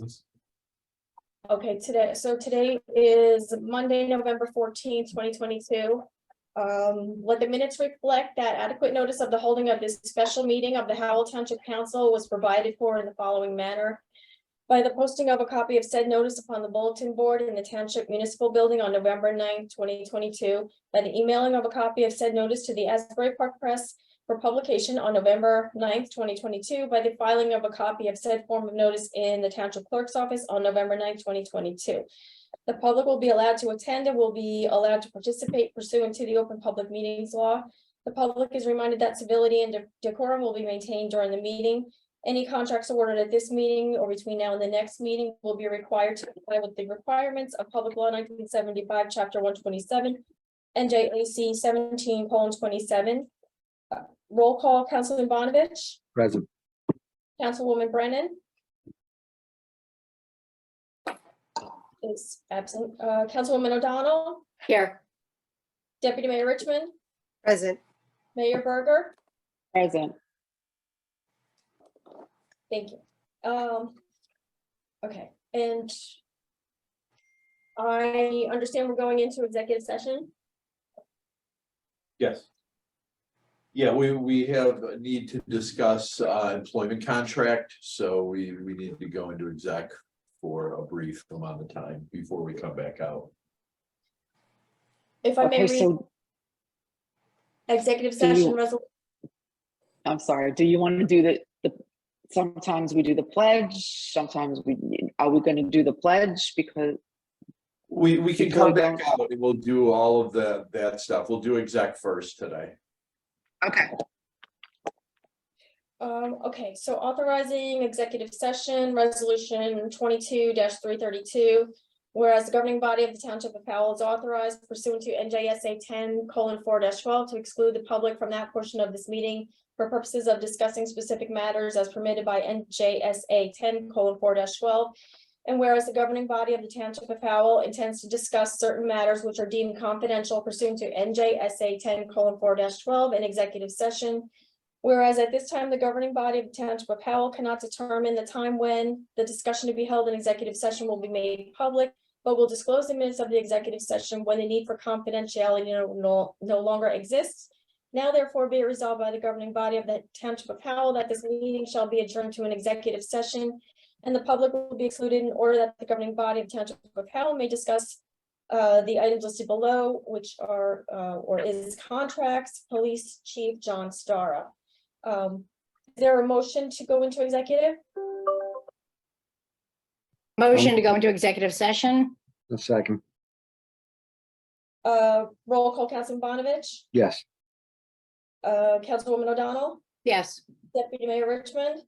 business? Okay, today is Monday, November 14th, 2022. Let the minutes reflect that adequate notice of the holding of this special meeting of the Howell Township Council was provided for in the following manner. By the posting of a copy of said notice upon the bulletin board in the Township Municipal Building on November 9th, 2022. By the emailing of a copy of said notice to the Asbury Park Press for publication on November 9th, 2022. By the filing of a copy of said form of notice in the Township Clerk's office on November 9th, 2022. The public will be allowed to attend and will be allowed to participate pursuant to the Open Public Meetings Law. The public is reminded that civility and decorum will be maintained during the meeting. Any contracts awarded at this meeting or between now and the next meeting will be required to comply with the requirements of Public Law 1975, Chapter 127, NJAC 17:27. Roll call, Councilman Bonovich. Present. Councilwoman Brennan is absent. Councilwoman O'Donnell. Here. Deputy Mayor Richmond. Present. Mayor Berger. Present. Thank you. Okay, and I understand we're going into executive session. Yes. Yeah, we have a need to discuss employment contract, so we need to go into exec for a brief amount of time before we come back out. If I may Okay, read so executive session resolution. I'm sorry, do you want to do the sometimes we do the pledge, sometimes are we going to do the pledge because We can Before come we back go- out and we'll do all of that stuff. We'll do exec first today. okay. Okay, so authorizing executive session resolution 22-332. Whereas the governing body of the Township of Howell is authorized pursuant to NJSA 10:4-12 to exclude the public from that portion of this meeting for purposes of discussing specific matters as permitted by NJSA 10:4-12. And whereas the governing body of the Township of Howell intends to discuss certain matters which are deemed confidential pursuant to NJSA 10:4-12 in executive session. Whereas at this time, the governing body of the Township of Howell cannot determine the time when the discussion to be held in executive session will be made public, but will disclose the minutes of the executive session when the need for confidentiality no longer exists. Now therefore be it resolved by the governing body of the Township of Howell that this meeting shall be adjourned to an executive session and the public will be excluded in order that the governing body of the Township of Howell may discuss the items listed below, which are or is contracts, Police Chief John Stara. Is there a motion to go into executive? Motion to go into executive session? A second. Roll call, Councilman Bonovich, Yes. Councilwoman O'Donnell, Yes. Deputy Mayor Richmond,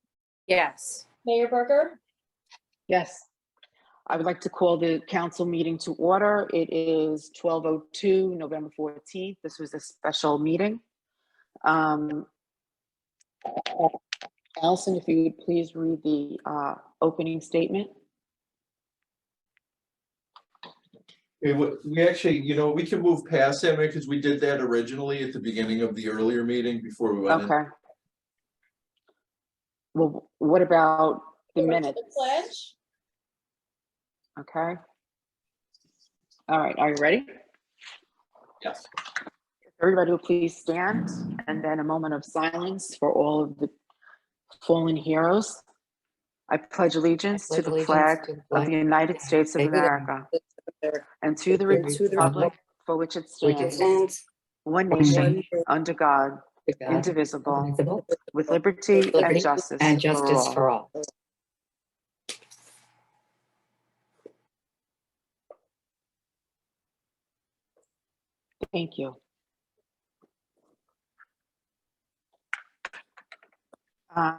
Yes. Mayor Berger. Yes. I would like to call the council meeting to order. It is 12:02, November 14th. This was a special meeting. Allison, if you would please read the opening statement. Okay, we actually, we can move past that because we did that originally at the beginning of the earlier meeting before we went in. Okay. Well, what about the To minutes? The pledge. Okay. All right, are you ready? Yes. Everybody will please stand, and then a moment of silence for all of the fallen heroes. I pledge allegiance to the flag of the United States of America and to the republic for which it stands, one nation, under God, indivisible, with liberty and justice for all. Thank you.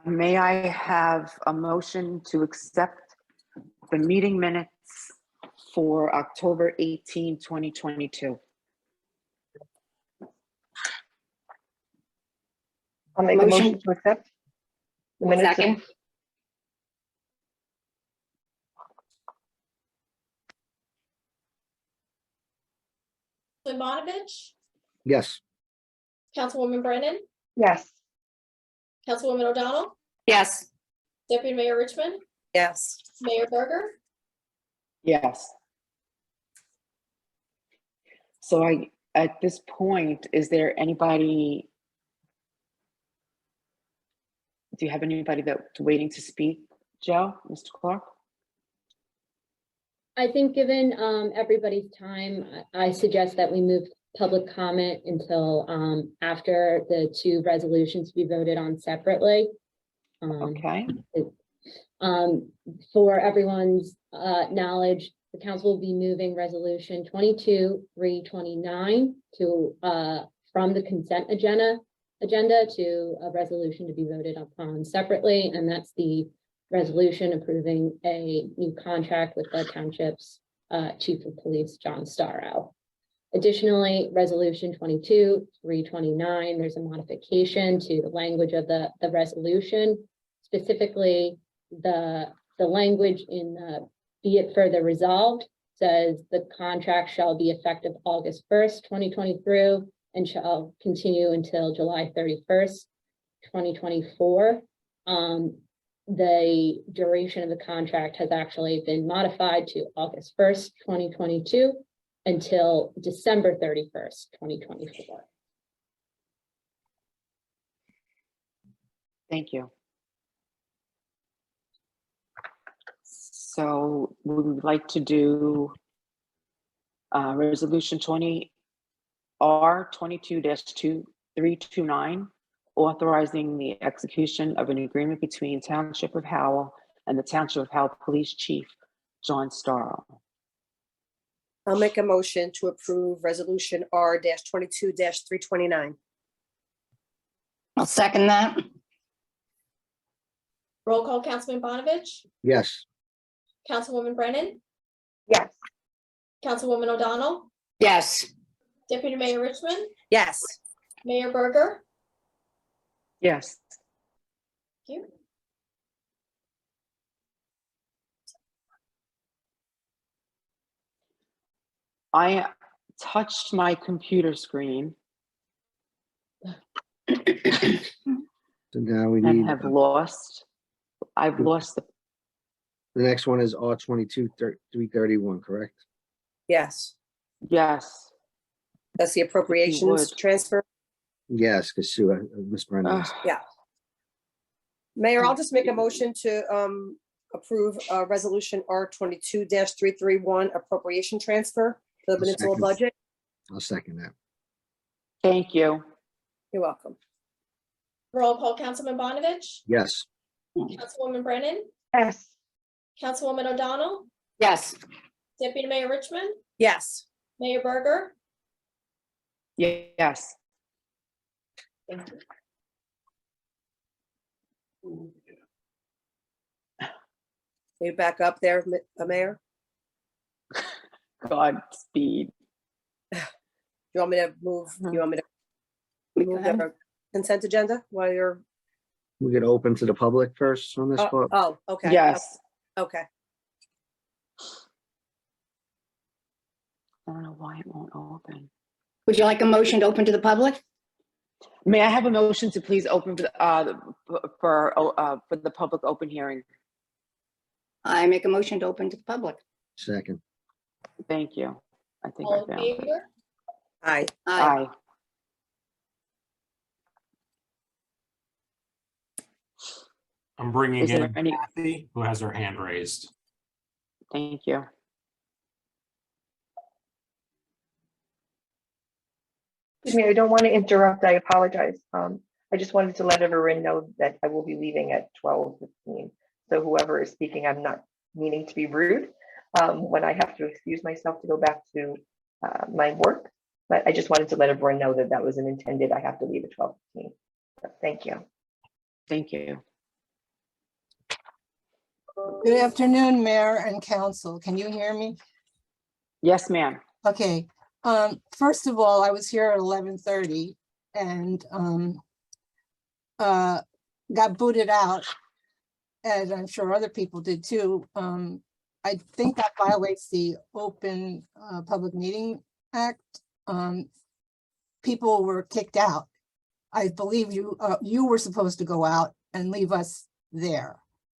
May I have a motion to accept the meeting minutes for October 18, 2022? I'll make a motion to accept the minutes. Second. Bonovich, Yes. Councilwoman Brennan, Yes, Councilwoman O'Donnell, Yes. Deputy Mayor Richmond, Yes. Mayor Berger, Yes. So at this point, is there anybody? Do you have anybody that's waiting to speak, Joe, Mr. Clark? I think given everybody's time, I suggest that we move public comment until after the two resolutions be voted on separately. Okay, For everyone's knowledge, the council will be moving resolution 22-329 to from the consent agenda to a resolution to be voted upon separately, and that's the resolution approving a new contract with the township's chief of police, John Starrow. Additionally, resolution 22-329, there's a modification to the language of the resolution, specifically the language in the be it further resolved says the contract shall be effective August 1st, 2023, and shall continue until July 31st, 2024. The duration of the contract has actually been modified to August 1st, 2022 until December 31st, 2024. thank you. So we would like to do resolution 22-2329, authorizing the execution of an agreement between Township of Howell and the Township of Howell Police Chief, John Starrow. I'll make a motion to approve resolution R-22-329. I'll second that. roll call, Councilman Bonavich, Yes. Councilwoman Brennan, Yes. Councilwoman O'Donnell, Yes. Deputy Mayor Richmond, Yes. Mayor Berger. Yes. Thank you. I touched my computer screen So now we and need, have the lost, I've lost the, next one is R-22-331, correct? Yes. yes. That's the appropriations would. transfer. Yes, because Sue, Miss Brennan. Ugh. Mayor, I'll just make a motion to approve resolution R-22-331 appropriation transfer for the municipal Second. budget. I'll second that. Thank you. You're welcome. Roll call, Councilman Bonavich, Yes. Councilwoman Brennan, Yes. Councilwoman O'Donnell, Yes. Deputy Mayor Richmond, Yes. Mayor Berger. Yes. Thank you. You back up there, Mayor? Godspeed. You want me to move, you want me to Go move ahead. the consent agenda while you're, We get open to the public first on this part. okay. Yes. Okay. I don't know why it won't open. Would you like a motion to open to the public? May I have a motion to please open for the public open hearing? I make a motion to open to the public. Second. Thank you. I think I All in found it. favor? Aye. Aye. I'm bringing Is there in any, Kathy, who has her hand raised. thank you. Excuse me, I don't want to interrupt. I apologize. I just wanted to let everyone know that I will be leaving at 12:15. So whoever is speaking, I'm not meaning to be rude when I have to excuse myself to go back to my work. But I just wanted to let everyone know that that wasn't intended. I have to leave at 12:15. Thank you. Thank you. Good afternoon, Mayor and Council. Can you hear me? Yes, ma'am. Okay. First of all, I was here at 11:30 and got booted out, as I'm sure other people did too. I think that violates the Open Public Meeting Act. People were kicked out. I believe you were supposed to go out and leave us there.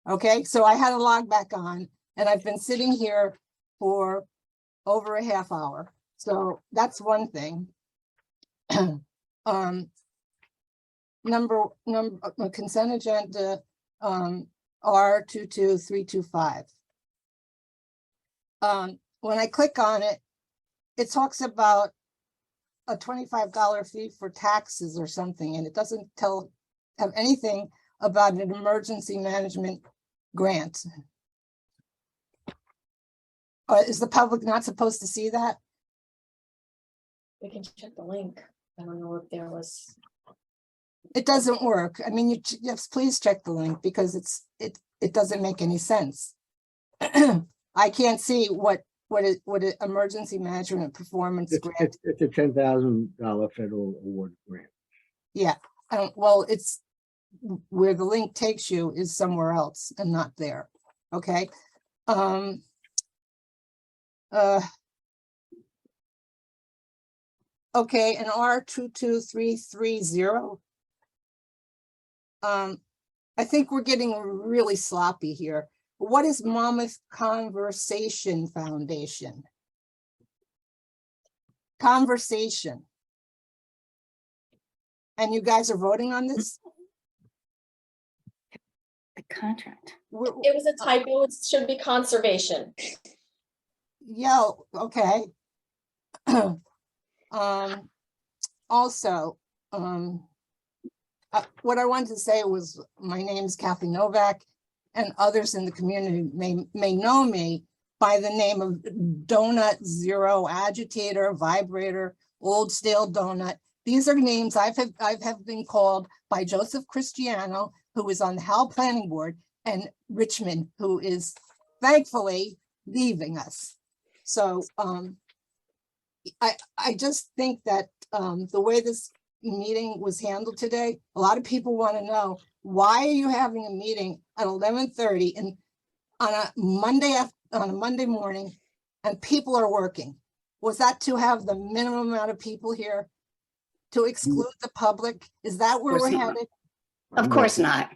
Okay, so I had to log back on and I've been sitting here for over a half hour. So that's one thing. Number consent agenda, R22325. When I click on it, it talks about a $25 fee for taxes or something, and it doesn't have anything about an emergency management grant. Is the public not supposed to see that? We can check the link. I don't know if there was. It doesn't work. I mean, yes, please check the link because it doesn't make any sense. I can't see what an emergency management performance grant. It's a $10,000 federal award grant. Yeah, well, it's where the link takes you is somewhere else and not there. Okay. Okay, and R22330. I think we're getting really sloppy here. What is Monmouth Conversation Foundation? Conversation. And you guys are voting on this? The contract. It was a typo. It should be conservation. Yeah, okay. Also, what I wanted to say was my name is Kathy Novak, and others in the community may know me by the name of Donut Zero, Agitator, Vibrator, Old Stale Donut. These are names I have been called by Joseph Cristiano, who is on the Howell Planning Board, and Richmond, who is thankfully leaving us. So I just think that the way this meeting was handled today, a lot of people want to know, why are you having a meeting at 11:30 and on a Monday morning, and people are working? Was that to have the minimum amount of people here, to exclude the public? Is that where we're headed? Of course not.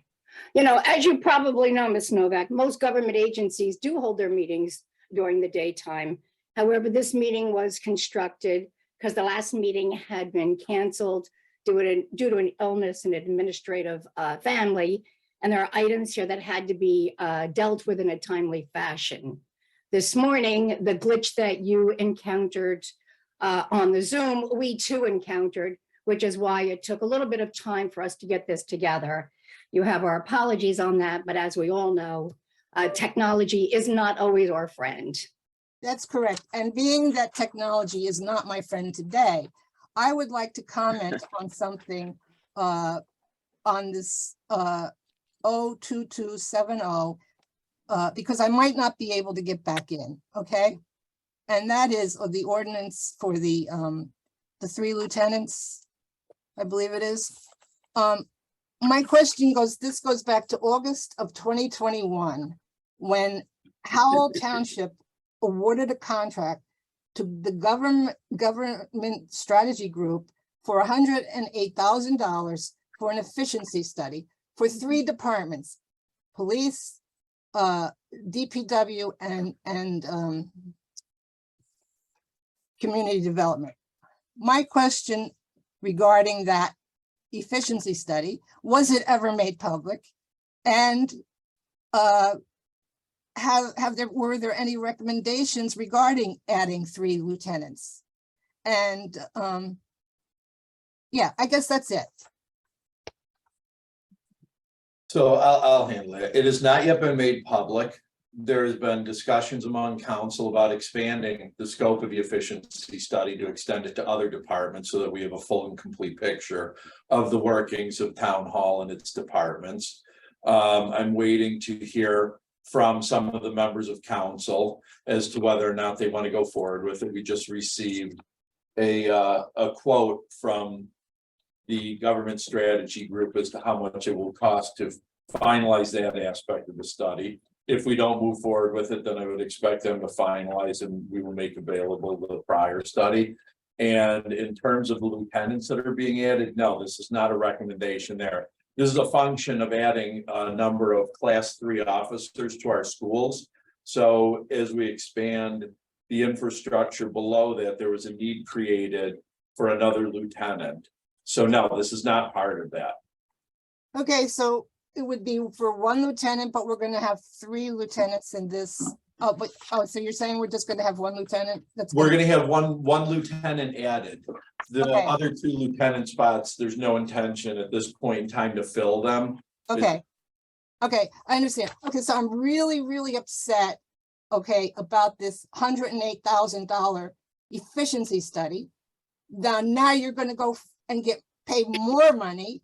You know, as you probably know, Ms. Novak, most government agencies do hold their meetings during the daytime. However, this meeting was constructed because the last meeting had been canceled due to an illness and administrative family. And there are items here that had to be dealt with in a timely fashion. This morning, the glitch that you encountered on the Zoom, we too encountered, which is why it took a little bit of time for us to get this together. You have our apologies on that, but as we all know, technology is not always our friend. That's correct. And being that technology is not my friend today, I would like to comment on something on this 02270, because I might not be able to get back in, okay? And that is the ordinance for the 3 lieutenants, I believe it is. My question this goes back to August of 2021, when Howell Township awarded a contract to the government strategy group for $108,000 for an efficiency study for 3 departments: police, DPW, and community development. My question regarding that efficiency study, was it ever made public? And were there any recommendations regarding adding 3 lieutenants? And yeah, I guess that's it. So I'll handle it. It has not yet been made public. There has been discussions among council about expanding the scope of the efficiency study to extend it to other departments so that we have a full and complete picture of the workings of town hall and its departments. I'm waiting to hear from some of the members of council as to whether or not they want to go forward with it. We just received a quote from the government strategy group as to how much it will cost to finalize that aspect of the study. If we don't move forward with it, then I would expect them to finalize and we will make available the prior study. And in terms of the lieutenants that are being added, no, this is not a recommendation there. This is a function of adding a number of class 3 officers to our schools. So as we expand the infrastructure below that, there was a need created for another lieutenant. So no, this is not part of that. Okay, so it would be for one lieutenant, but we're gonna have 3 lieutenants in this. Oh, but, oh, so you're saying we're just gonna have 1 lieutenant? That's We're gonna have one lieutenant added. The Okay. other 2 lieutenant spots, there's no intention at this point in time to fill them. Okay. Okay, I understand. Okay, so I'm really, really upset, okay, about this $108,000 efficiency study. Now you're gonna go and pay more money.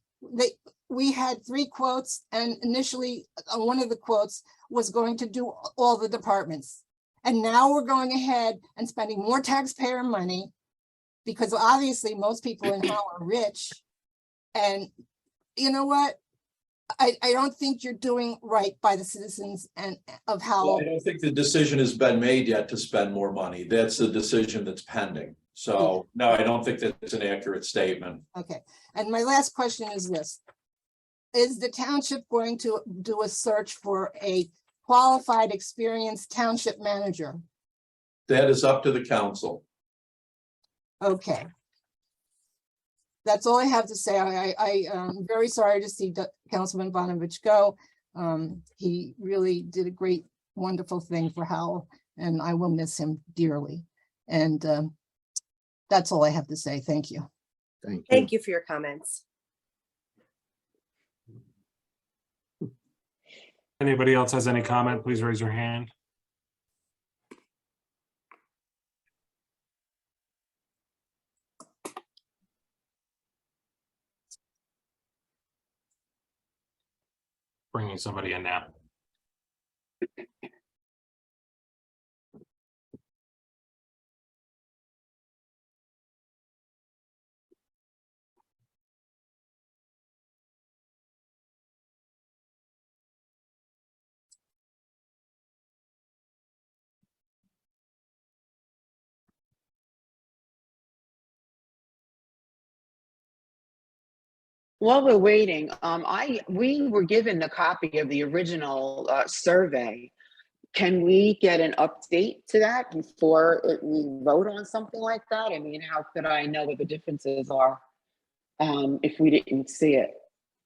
We had 3 quotes, and initially, one of the quotes was going to do all the departments. And now we're going ahead and spending more taxpayer money, because obviously most people in Howell are rich. And you know what? I don't think you're doing right by the citizens and of Well, Howell. I don't think the decision has been made yet to spend more money. That's the decision that's pending. So no, I don't think that's an accurate statement. Okay, and my last question is this. Is the township going to do a search for a qualified, experienced township manager? That is up to the council. Okay. That's all I have to say. I am very sorry to see Councilman Bonovich go. He really did a great, wonderful thing for Howell, and I will miss him dearly. And that's all I have to say. Thank you. Thank you. Thank you for your comments. Anybody else has any comment, please raise your hand. Bringing somebody in now. While we're waiting, we were given a copy of the original survey. Can we get an update to that before we vote on something like that? I mean, how could I know what the differences are if we didn't see it?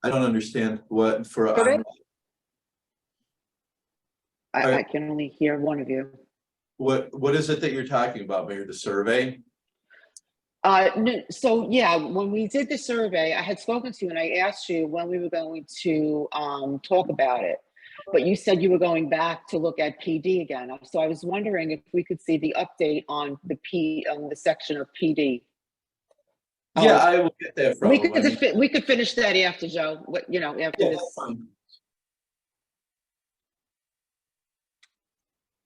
I don't understand what for. Survey? I can only hear one of you. What is it that you're talking about, Mayor? The survey? No, so yeah, when we did the survey, I had spoken to you and I asked you when we were going to talk about it, but you said you were going back to look at PD again. So I was wondering if we could see the update on the section of PD. Yeah, I will get that from We him. we could finish that after Joe, after Yeah, this. that's fine.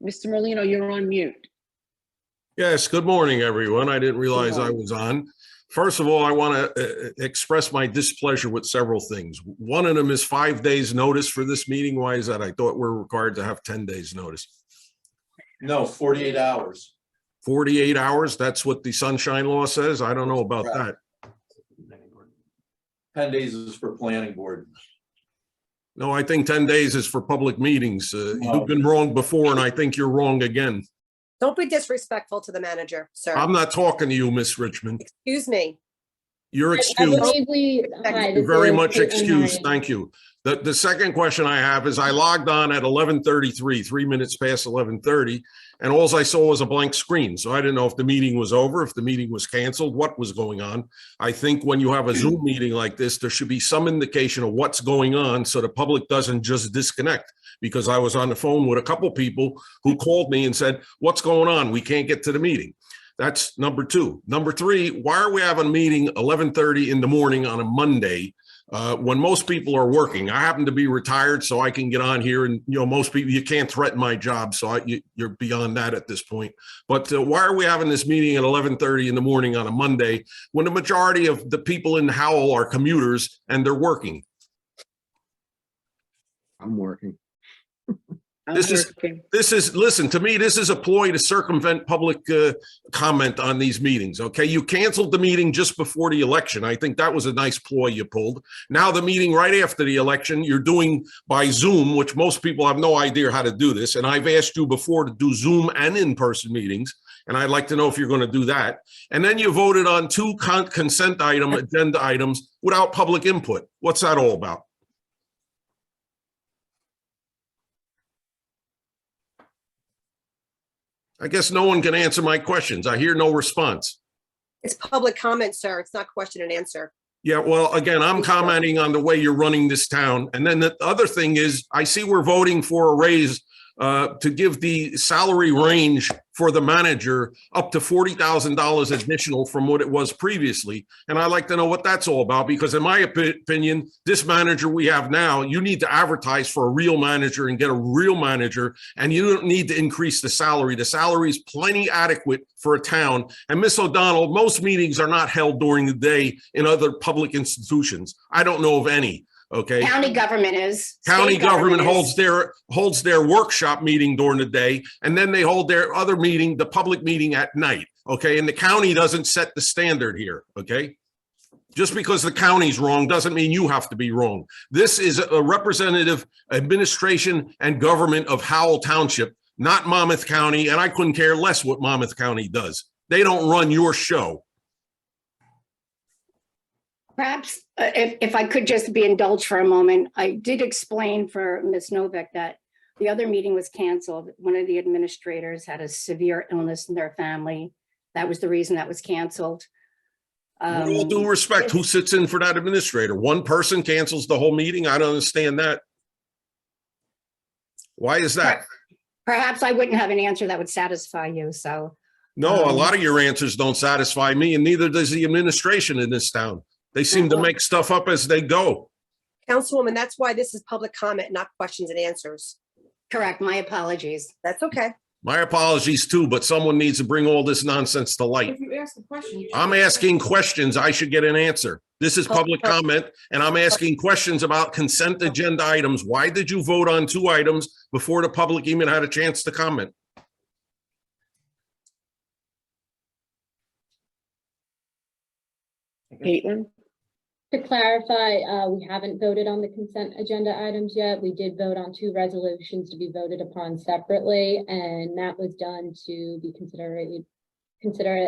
Mr. Merlino, you're on mute. Yes, good morning, everyone. I didn't realize I was on. First of all, I want to express my displeasure with several things. One of them is 5 days notice for this meeting. Why is that? I thought we're required to have 10 days notice. No, 48 hours. 48 hours, that's what the sunshine law says. I don't know about that. 10 days is for planning board. No, I think 10 days is for public meetings. You've been wrong before, and I think you're wrong again. Don't be disrespectful to the manager, sir. I'm not talking to you, Miss Richmond. Excuse me. You're I excused. believe hi, You're this very is much Caitlin excused. Ryan. Thank you. The second question I have is I logged on at 11:33, 3 minutes past 11:30, and all I saw was a blank screen. So I didn't know if the meeting was over, if the meeting was canceled, what was going on. I think when you have a Zoom meeting like this, there should be some indication of what's going on so the public doesn't just disconnect. Because I was on the phone with a couple people who called me and said, "What's going on? We can't get to the meeting." That's number two. Number three, why are we having a meeting 11:30 in the morning on a Monday when most people are working? I happen to be retired, so I can get on here, and most people, you can't threaten my job, so you're beyond that at this point. But why are we having this meeting at 11:30 in the morning on a Monday when the majority of the people in Howell are commuters and they're working? I'm working. I'm This is, working. listen, to me, this is a ploy to circumvent public comment on these meetings, okay? You canceled the meeting just before the election. I think that was a nice ploy you pulled. Now the meeting right after the election, you're doing by Zoom, which most people have no idea how to do this. And I've asked you before to do Zoom and in-person meetings, and I'd like to know if you're going to do that. And then you voted on two consent agenda items without public input. What's that all about? I guess no one can answer my questions. I hear no response. It's public comment, sir. It's not question and answer. Yeah, well, again, I'm commenting on the way you're running this town. And then the other thing is, I see we're voting for a raise to give the salary range for the manager up to $40,000 additional from what it was previously. And I'd like to know what that's all about, because in my opinion, this manager we have now, you need to advertise for a real manager and get a real manager, and you don't need to increase the salary. The salary is plenty adequate for a town. And Miss O'Donnell, most meetings are not held during the day in other public institutions. I don't know of any. Okay. County government is. County state government is. holds their workshop meeting during the day, and then they hold their other meeting, the public meeting, at night. Okay. And the county doesn't set the standard here. Okay. Just because the county's wrong doesn't mean you have to be wrong. This is a representative administration and government of Howell Township, not Monmouth County. And I couldn't care less what Monmouth County does. They don't run your show. Perhaps if I could just be indulged for a moment, I did explain for Ms. Novak that the other meeting was canceled. One of the administrators had a severe illness in their family. That was the reason that was canceled. With all due respect, who sits in for that administrator? One person cancels the whole meeting? I don't understand that. Why is that? Perhaps I wouldn't have an answer that would satisfy you, so. No, a lot of your answers don't satisfy me, and neither does the administration in this town. They seem to make stuff up as they go. Councilwoman, that's why this is public comment, not questions and answers. Correct, my apologies. That's okay. My apologies too, but someone needs to bring all this nonsense to light. If you ask the question, you should- I'm asking questions. I should get an answer. This is public comment, and I'm asking questions about consent agenda items. Why did you vote on two items before the public even had a chance to comment? Caitlin? To clarify, we haven't voted on the consent agenda items yet. We did vote on two resolutions to be voted upon separately, and that was done to be considerate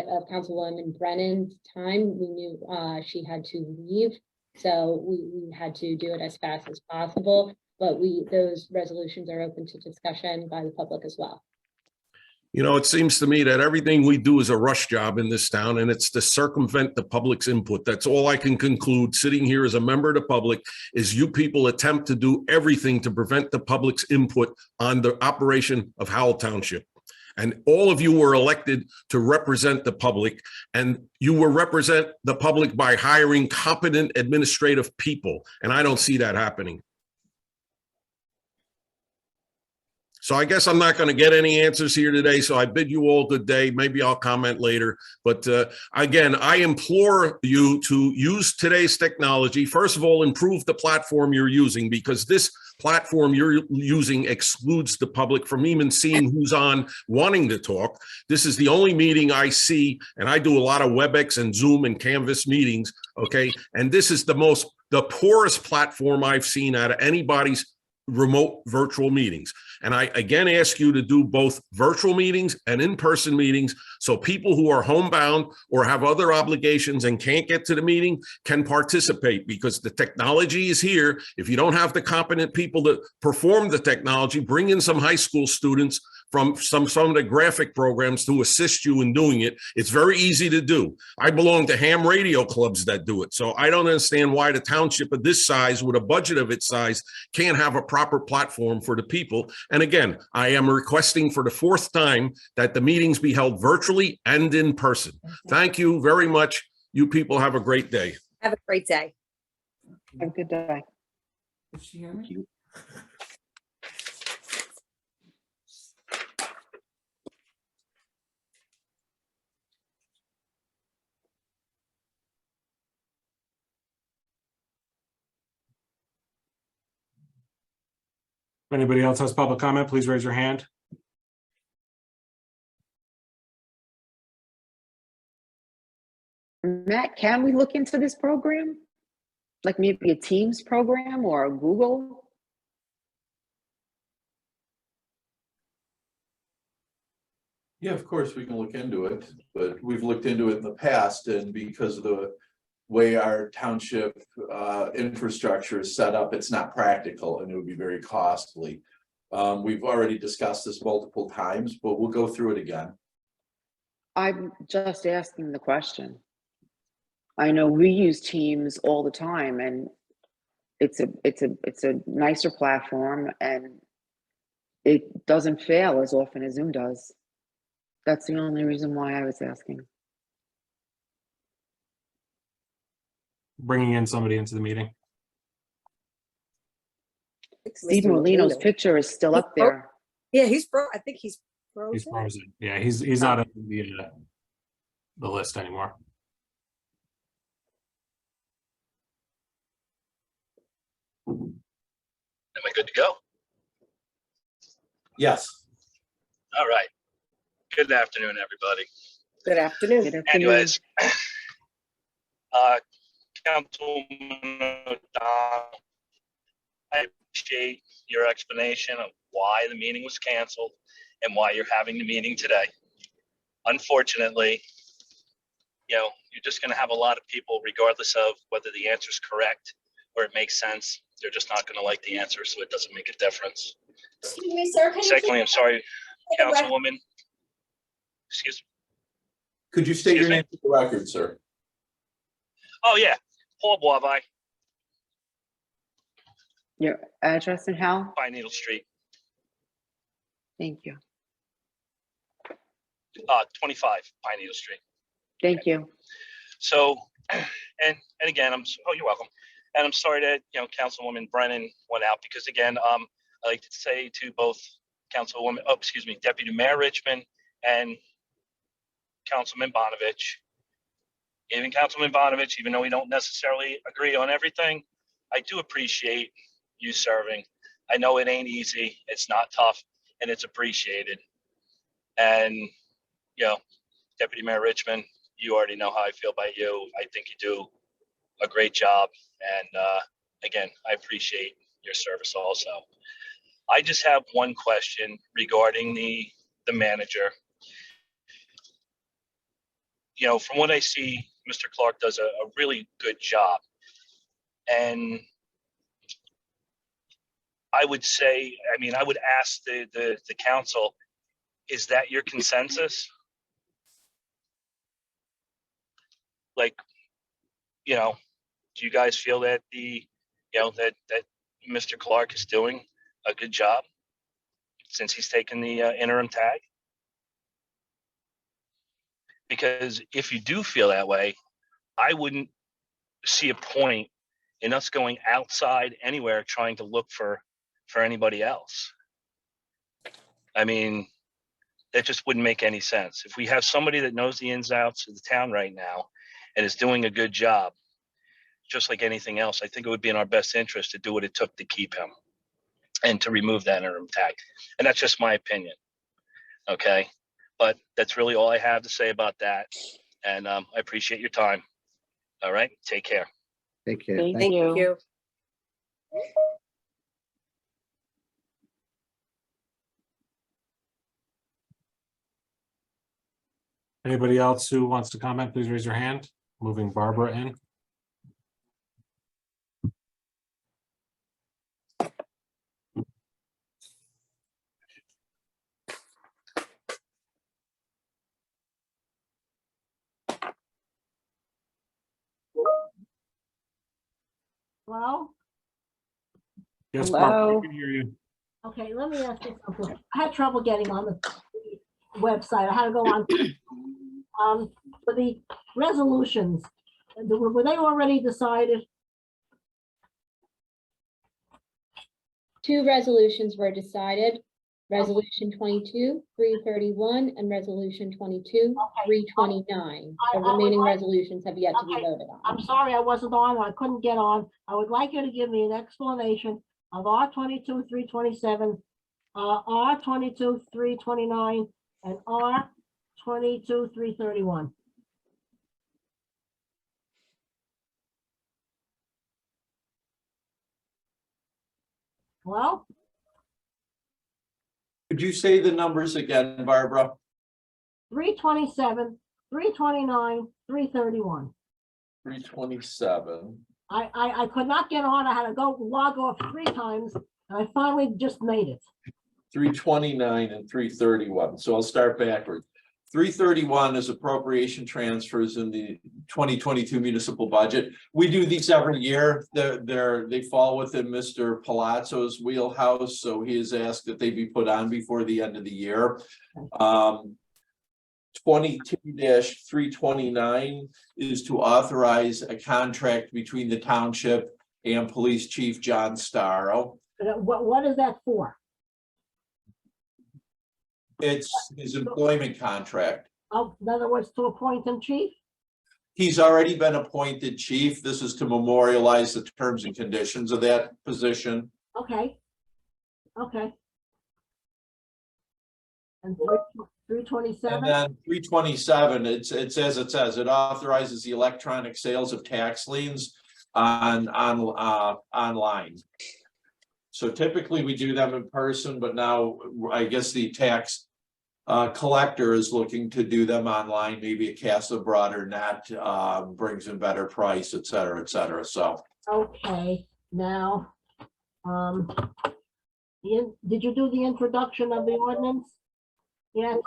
of Councilwoman Brennan's time. We knew she had to leave, so we had to do it as fast as possible. But those resolutions are open to discussion by the public as well. You know, it seems to me that everything we do is a rush job in this town, and it's to circumvent the public's input. That's all I can conclude, sitting here as a member of the public, is you people attempt to do everything to prevent the public's input on the operation of Howell Township. And all of you were elected to represent the public, and you will represent the public by hiring competent administrative people. And I don't see that happening. So I guess I'm not going to get any answers here today. So I bid you all good day. Maybe I'll comment later. But again, I implore you to use today's technology. First of all, improve the platform you're using, because this platform you're using excludes the public from even seeing who's on wanting to talk. This is the only meeting I see, and I do a lot of WebEx and Zoom and Canvas meetings, okay? And this is the poorest platform I've seen out of anybody's remote virtual meetings. And I again ask you to do both virtual meetings and in-person meetings, so people who are homebound or have other obligations and can't get to the meeting can participate, because the technology is here. If you don't have the competent people to perform the technology, bring in some high school students from some of the graphic programs to assist you in doing it. It's very easy to do. I belong to ham radio clubs that do it. So I don't understand why the township of this size, with a budget of its size, can't have a proper platform for the people. And again, I am requesting for the fourth time that the meetings be held virtually and in person. Thank you very much. You people have a great day. Have a great day. Have a good day. Thank you. If anybody else has public comment, please raise your hand. Matt, can we look into this program? Like maybe a Teams program or a Google? Yeah, of course, we can look into it, but we've looked into it in the past, and because of the way our township infrastructure is set up, it's not practical and it would be very costly. We've already discussed this multiple times, but we'll go through it again. I'm just asking the question. I know we use Teams all the time, and it's a nicer platform, and it doesn't fail as often as Zoom does. That's the only reason why I was asking. Bringing in somebody into the meeting. Steve Mr. Molino's Molino. picture is still up there. Yeah, I think he's He's frozen. frozen. Yeah, he's not on the list anymore. Am I good to go? Yes. All right. Good afternoon, everybody. Good afternoon. Good afternoon. Anyways, Councilwoman O'Donnell, I appreciate your explanation of why the meeting was canceled and why you're having the meeting today. Unfortunately, you're just going to have a lot of people, regardless of whether the answer is correct or it makes sense, they're just not going to like the answer, so it doesn't make a difference. Excuse me, sir. Can you Secondly, keep- I'm sorry, for the record? Councilwoman. Excuse me. Could you state your Excuse me? name for the record, sir? Oh, yeah. Paul Boivin, Your address and how? Pine Needle Street, Thank you. 25 Pine Needle Street. Thank you. So, and again, you're welcome. And I'm sorry that, Councilwoman Brennan went out because again, I like to say to both Deputy Mayor Richmond and Councilman Bonovich, even though we don't necessarily agree on everything, I do appreciate you serving. I know it ain't easy. It's not tough, and it's appreciated. And, Deputy Mayor Richmond, you already know how I feel about you. I think you do a great job. And again, I appreciate your service also. I just have one question regarding the manager. From what I see, Mr. Clark does a really good job. And I would say, I would ask the council, is that your consensus? Like, do you guys feel that that Mr. Clark is doing a good job since he's taken the interim tag? Because if you do feel that way, I wouldn't see a point in us going outside anywhere trying to look for anybody else. That just wouldn't make any sense. If we have somebody that knows the ins and outs of the town right now and is doing a good job, just like anything else, I think it would be in our best interest to do what it took to keep him and to remove that interim tag. And that's just my opinion. Okay. But that's really all I have to say about that. And I appreciate your time. All right. Take care. Take care. Thank Thank you. you. Anybody else who wants to comment, please raise your hand. Moving Barbara in. Hello? Yes, Hello. Barbara, we can hear you. Okay, let me ask you something. I had trouble getting on the website. I had to go on. For the resolutions, were they already decided? Two resolutions were decided. Resolution 22-331 and Resolution 22-329. The remaining resolutions have yet to be voted on. I'm sorry I wasn't on, I couldn't get on. I would like you to give me an explanation of R 22-327, R 22-329, and R 22-331. Well, Could you say the numbers again, Barbara? 327, 329, 331. 327. I could not get on. I had to go log off 3 times, and I finally just made it. 329 and 331. So I'll start backwards. 331 is appropriation transfers in the 2022 municipal budget. We do these every year. They fall within Mr. Palazzo's wheelhouse, so he has asked that they be put on before the end of the year. 22-329 is to authorize a contract between the township and Police Chief John Starro. What is that for? It's his employment contract. Oh, in other words, to appoint him chief? He's already been appointed chief. This is to memorialize the terms and conditions of that position. Okay. Okay. And 327? And then 327, it's as it says, it authorizes the electronic sales of tax liens online. So typically we do them in person, but now I guess the tax collector is looking to do them online. Maybe it casts a broader net, brings in better price, et cetera, et cetera. So. Okay, now, did you do the introduction of the ordinance? Yeah.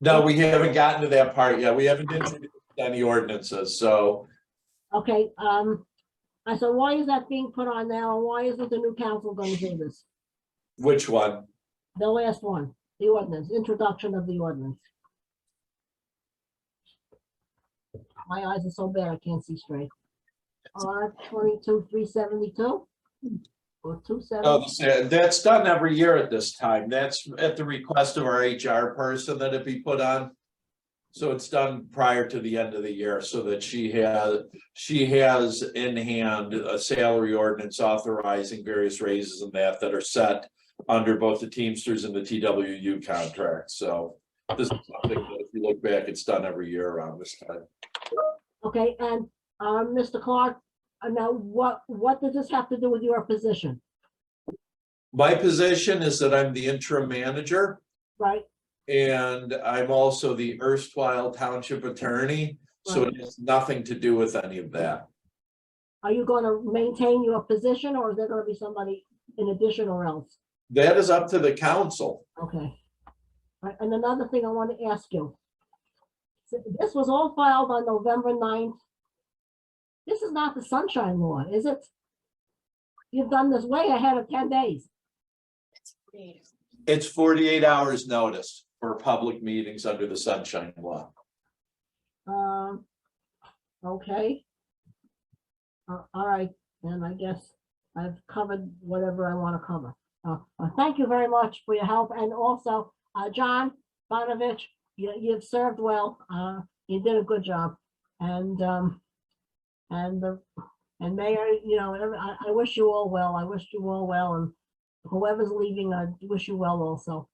No, we haven't gotten to that part yet. We haven't introduced any ordinances, so. Okay, I said, why is that being put on now? And why isn't the new council going to do this? Which one? The last one, the ordinance, introduction of the ordinance. My eyes are so bad, I can't see straight. R 22-372? Or 270? Oh, that's done every year at this time. That's at the request of our HR person that it be put on. So it's done prior to the end of the year so that she has in hand a salary ordinance authorizing various raises and that are set under both the Teamsters and the TWU contract. So this is something that if you look back, it's done every year around this time. Okay, and Mr. Clark, now what does this have to do with your position? My position is that I'm the interim manager. Right. And I'm also the erstwhile township attorney, so it has nothing to do with any of that. Are you going to maintain your position, or is there going to be somebody in addition or else? That is up to the council. Okay. Right, and another thing I want to ask you. So this was all filed on November 9th. This is not the sunshine law, is it? You've done this way ahead of 10 days. It's 48 hours notice for public meetings under the sunshine law. Okay. All right, then I guess I've covered whatever I want to cover. Thank you very much for your help, and also, John Bonovich, you've served well. You did a good job, and Mayor, you know, I wish you all well. I wish you all well, and whoever's leaving, I wish you well also.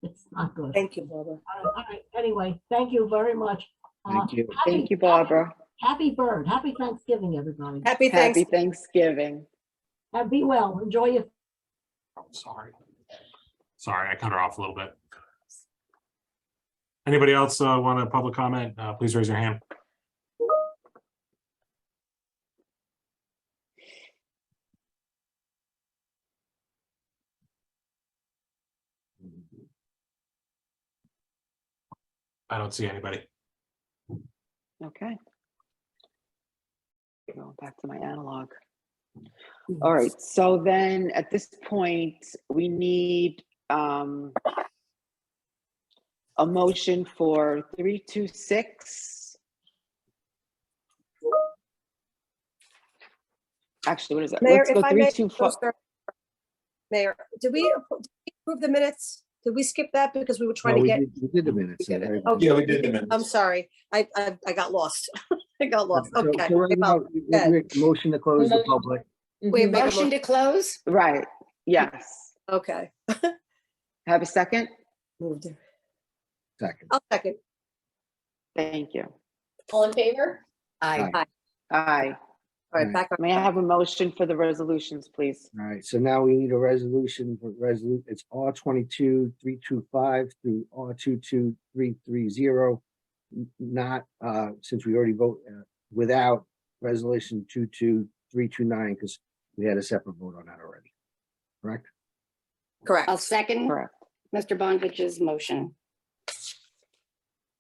It's not good. Thank you, Barbara. All right, anyway, thank you very much. Thank you. Thank you, Barbara. Happy Thanksgiving, everybody. Happy Happy Thanksgiving. Thanksgiving. And be well. Enjoy your. Sorry, I cut her off a little bit. Anybody else want a public comment? Please raise your hand. I don't see anybody. Okay. Going back to my analog. All right, so then at this point, we need a motion for 326. Actually, what is that? Mayor, Let's go if I may, 324. Mayor, did we approve the minutes? Did we skip that because we were trying to get? We did the minutes. We did it. yeah. Okay. Yeah, we did the minutes. I'm sorry. I got lost. I got lost. So Okay. right now, we make a motion to close the public. Wait, Mhm. make a Motion to close? Right, yes. Okay. Have a second? Moved. Second. I'll second. Thank you. All in favor? Aye. Aye. All right, back on. May I have a motion for the resolutions, please? All right, so now we need a resolution for it's R 22-325 through R 22-330. Not, since we already vote without resolution 22-329, because we had a separate vote on that already. Correct? Correct. I'll second Correct. Mr. Bonvich's motion.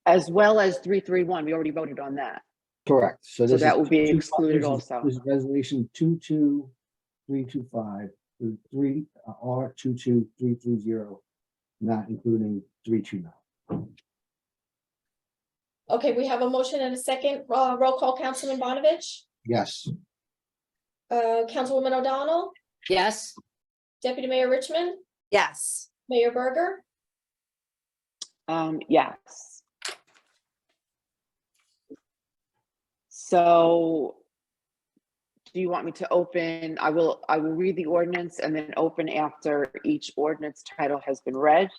As well as 331, we already voted on that. Correct. So So this that is will be two- excluded this is- also. This is resolution 22-325 through R 22-330, not including 329. Okay, we have a motion and a second. Roll call, Councilman Bonavich, Yes. Councilwoman O'Donnell, Yes? Deputy Mayor Richmond, Yes. Mayor Berger. Yes. So do you want me to open? I will read the ordinance and then open after each ordinance title has been read.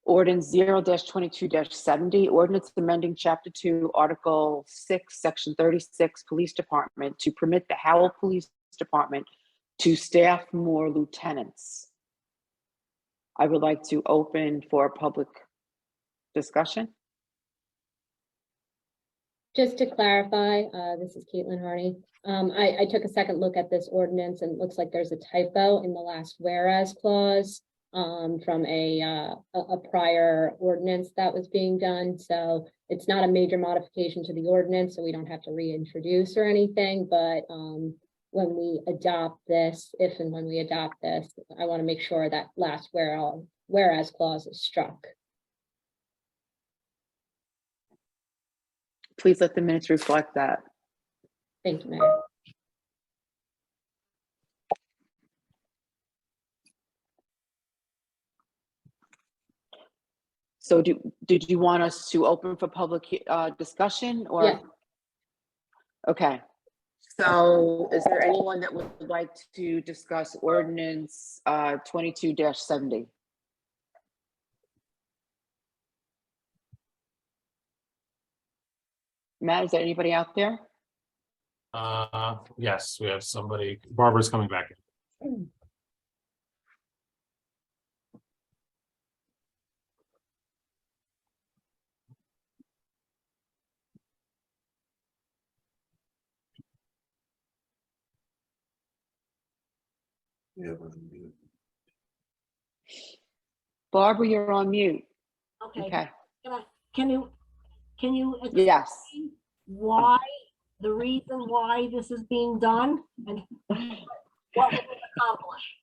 Ordinance 0-22-70, ordinance amending Chapter 2, Article 6, Section 36, Police Department to permit the Howell Police Department to staff more lieutenants. I would like to open for a public discussion. Just to clarify, this is Caitlin Harney. I took a second look at this ordinance and it looks like there's a typo in the last whereas clause from a prior ordinance that was being done. So it's not a major modification to the ordinance, so we don't have to reintroduce or anything. But when we adopt this, if and when we adopt this, I want to make sure that last whereas clause is struck. Please let the minutes reflect that. Thank you, Mayor. So did you want us to open for public discussion or? Yeah. Okay. So is there anyone that would like to discuss ordinance 22-70? Matt, is there anybody out there? Yes, we have somebody. Barbara's coming back in. Yeah. Barbara, you're on mute. Okay, Okay. can you Yes. explain why, the reason why this is being done and what will it accomplish?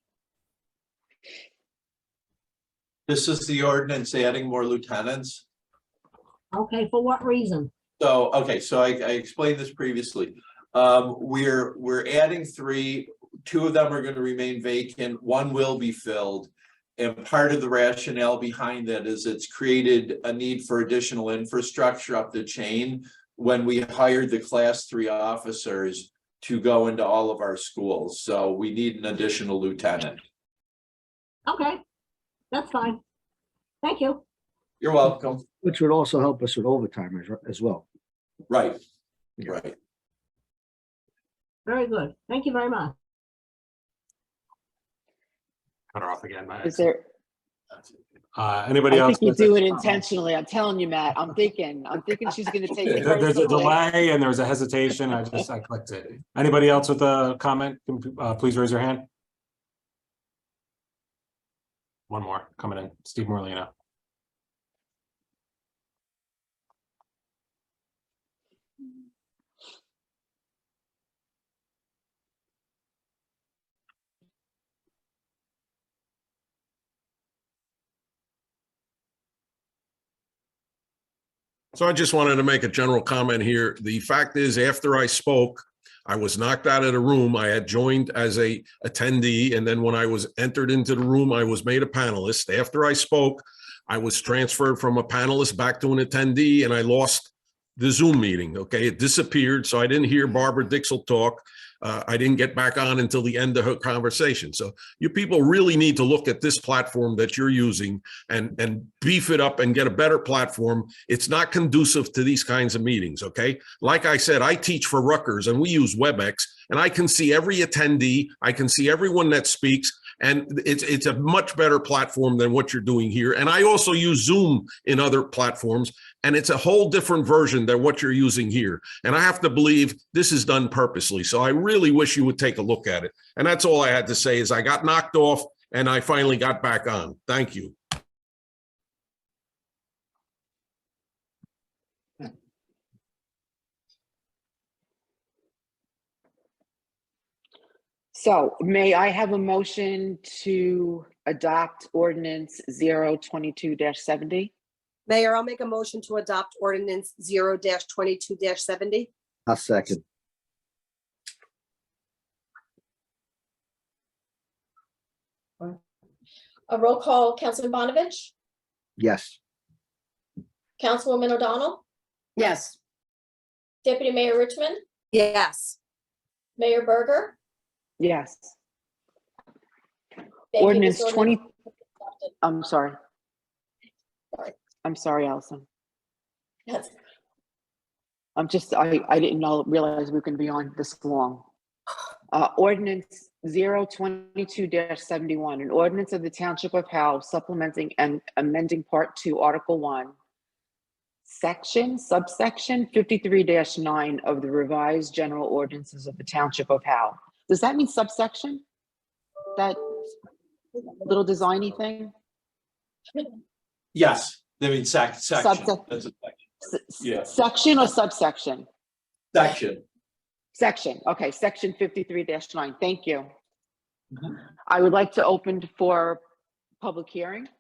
This is the ordinance adding more lieutenants. Okay, for what reason? So, okay, so I explained this previously. We're adding 3, 2 of them are gonna remain vacant, 1 will be filled. And part of the rationale behind that is it's created a need for additional infrastructure up the chain when we hired the Class 3 officers to go into all of our schools. So we need an additional lieutenant. Okay, that's fine. Thank you. You're welcome. Which would also help us with overtime as well. Right, Yeah. right. Very good. Thank you very much. Cut her off again. Matt. Is there? Anybody I else? think you do it intentionally. I'm telling you, Matt. I'm thinking she's going to take it There's a personally. delay and there was a hesitation. I clicked it. Anybody else with a comment? Please raise your hand. One more coming in. Steve Morlino. So I just wanted to make a general comment here. The fact is, after I spoke, I was knocked out of the room. I had joined as a attendee, and then when I was entered into the room, I was made a panelist. After I spoke, I was transferred from a panelist back to an attendee, and I lost the Zoom meeting, okay? It disappeared, so I didn't hear Barbara Dixell talk. I didn't get back on until the end of her conversation. So you people really need to look at this platform that you're using and beef it up and get a better platform. It's not conducive to these kinds of meetings, okay? Like I said, I teach for Rutgers and we use WebEx, and I can see every attendee. I can see everyone that speaks. And it's a much better platform than what you're doing here. And I also use Zoom in other platforms, and it's a whole different version than what you're using here. And I have to believe this is done purposely. So I really wish you would take a look at it. And that's all I had to say is I got knocked off and I finally got back on. Thank you. So may I have a motion to adopt ordinance 022-70? Mayor, I'll make a motion to adopt ordinance 0-22-70. I'll second. A roll call, Councilman Bonovich, Yes. Councilwoman O'Donnell, Yes. Deputy Mayor Richmond, Yes. Mayor Berger. Yes. Thank you. Ordinance This 20, adopted. I'm sorry. Sorry. I'm sorry, Allison. Yes. I didn't realize we were going to be on this long. Ordinance 022-71, an ordinance of the Township of Howell supplementing and amending Part 2, Article 1, subsection 53-9 of the revised general ordinances of the Township of Howell. Does that mean subsection? That little designy thing? Yes, I mean, section. Subsec- That's a section. Yeah. Section or subsection? Section. Section, okay, section 53-9, thank you. I would like to open for public hearing. Is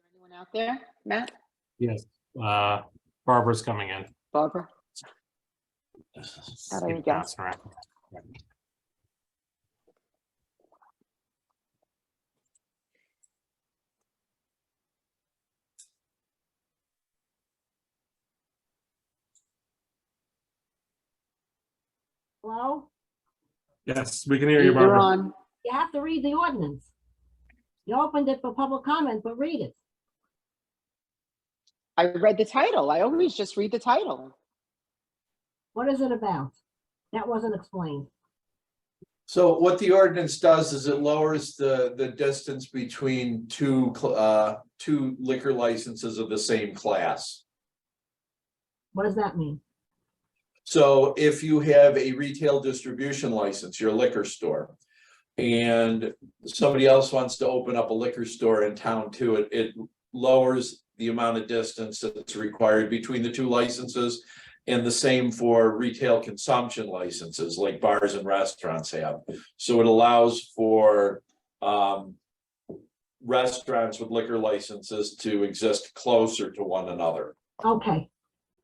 there anyone out there? Matt? Yes, Barbara's coming in. Barbara? How do you go? Pass around. Hello? Yes, we can hear you, You're Barbara. on. You have to read the ordinance. You opened it for public comment, but read it. I read the title. I always just read the title. What is it about? That wasn't explained. So what the ordinance does is it lowers the distance between two liquor licenses of the same class. What does that mean? So if you have a retail distribution license, your liquor store, and somebody else wants to open up a liquor store in town too, it lowers the amount of distance that's required between the two licenses. And the same for retail consumption licenses like bars and restaurants have. So it allows for restaurants with liquor licenses to exist closer to one another. Okay,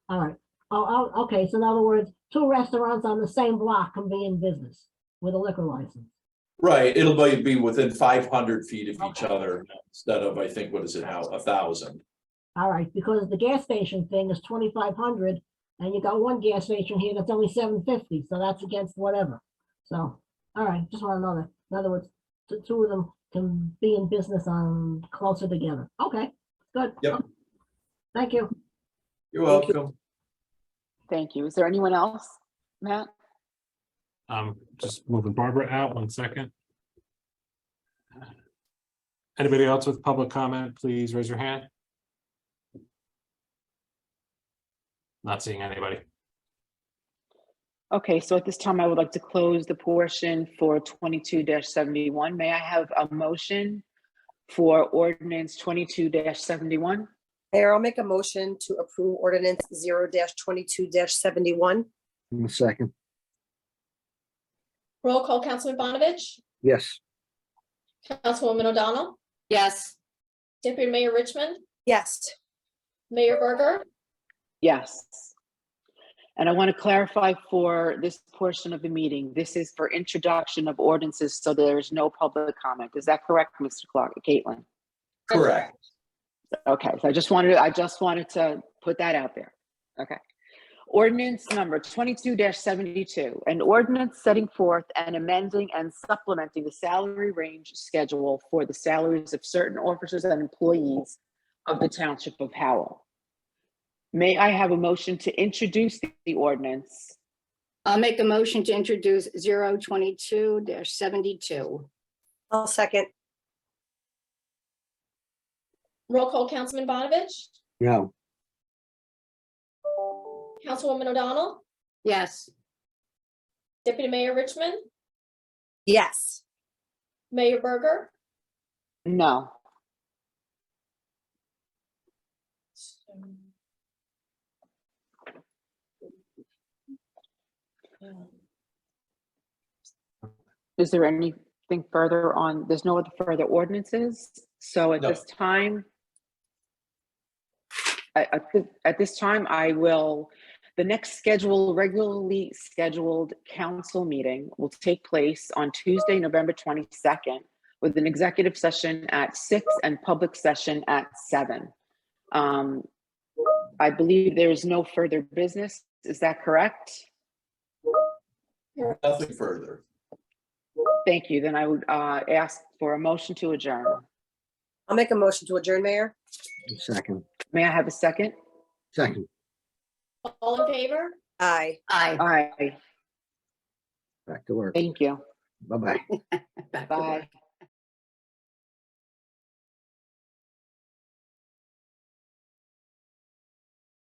all right. Oh, okay, so in other words, two restaurants on the same block can be in business with a liquor license. Right, it'll be within 500 feet of each other instead of, I think, what is it now, 1,000. All right, because the gas station thing is 2,500, and you got one gas station here that's only 750, so that's against whatever. So, all right, just want to know that. In other words, two of them can be in business on closer together. Okay, good. Yep. Thank you. You're welcome. Thank you. Is there anyone else, Matt? Just moving Barbara out 1 second. Anybody else with public comment, please raise your hand. Not seeing anybody. Okay, so at this time, I would like to close the portion for 22-71. May I have a motion for ordinance 22-71? Mayor, I'll make a motion to approve ordinance 0-22-71. In a second. Roll call, Councilman Bonovich, Yes. Councilwoman O'Donnell, Yes. Deputy Mayor Richmond, Yes. Mayor Berger, Yes. And I want to clarify for this portion of the meeting, this is for introduction of ordinances, so there is no public comment. Is that correct, Mr. Clark, Caitlin? Correct. Okay, so I just wanted to put that out there. Okay. Ordinance number 22-72, an ordinance setting forth and amending and supplementing the salary range schedule for the salaries of certain officers and employees of the Township of Howell. May I have a motion to introduce the ordinance? I'll make a motion to introduce 022-72. I'll second. Roll call, Councilman Bonavich, No. Councilwoman O'Donnell, Yes. Deputy Mayor Richmond, Yes. Mayor Berger. No. Is there anything further on? There's no other further ordinances. So at No. this time, at this time, the next regularly scheduled council meeting will take place on Tuesday, November 22nd, with an executive session at 6 and public session at 7. I believe there is no further business. Is that correct? Nothing further. Thank you. Then I would ask for a motion to adjourn. I'll make a motion to adjourn, Mayor. Second. May I have a second? Second. All in favor? Aye. Aye. Back to work. Thank you. Bye-bye. Back to work. Bye.